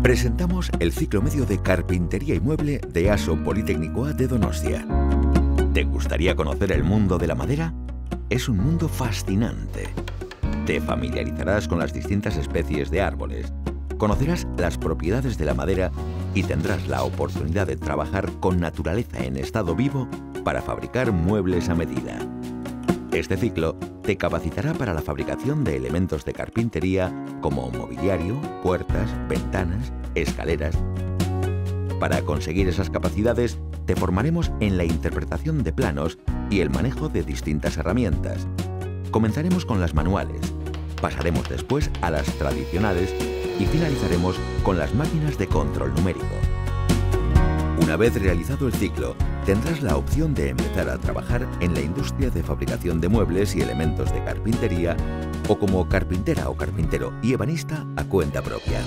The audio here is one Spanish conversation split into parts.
Presentamos el ciclo medio de Carpintería y Mueble de EASO Politécnico de Donostia. ¿Te gustaría conocer el mundo de la madera? Es un mundo fascinante. Te familiarizarás con las distintas especies de árboles, conocerás las propiedades de la madera y tendrás la oportunidad de trabajar con naturaleza en estado vivo para fabricar muebles a medida. Este ciclo te capacitará para la fabricación de elementos de carpintería como mobiliario, puertas, ventanas, escaleras. Para conseguir esas capacidades, te formaremos en la interpretación de planos y el manejo de distintas herramientas. Comenzaremos con las manuales, pasaremos después a las tradicionales y finalizaremos con las máquinas de control numérico. Una vez realizado el ciclo, tendrás la opción de empezar a trabajar en la industria de fabricación de muebles y elementos de carpintería o como carpintera o carpintero y ebanista a cuenta propia.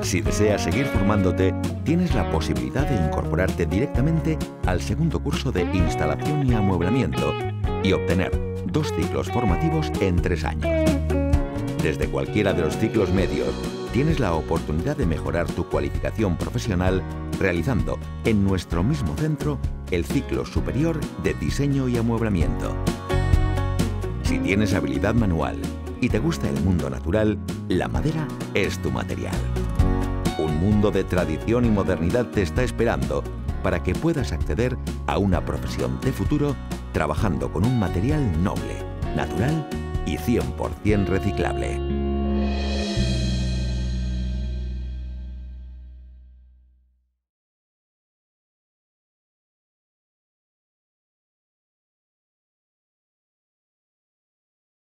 Si deseas seguir formándote, tienes la posibilidad de incorporarte directamente al segundo curso de instalación y amueblamiento y obtener 2 ciclos formativos en 3 años. Desde cualquiera de los ciclos medios, tienes la oportunidad de mejorar tu cualificación profesional realizando en nuestro mismo centro el ciclo superior de diseño y amueblamiento. Si tienes habilidad manual y te gusta el mundo natural, la madera es tu material. Un mundo de tradición y modernidad te está esperando para que puedas acceder a una profesión de futuro trabajando con un material noble, natural y 100% reciclable.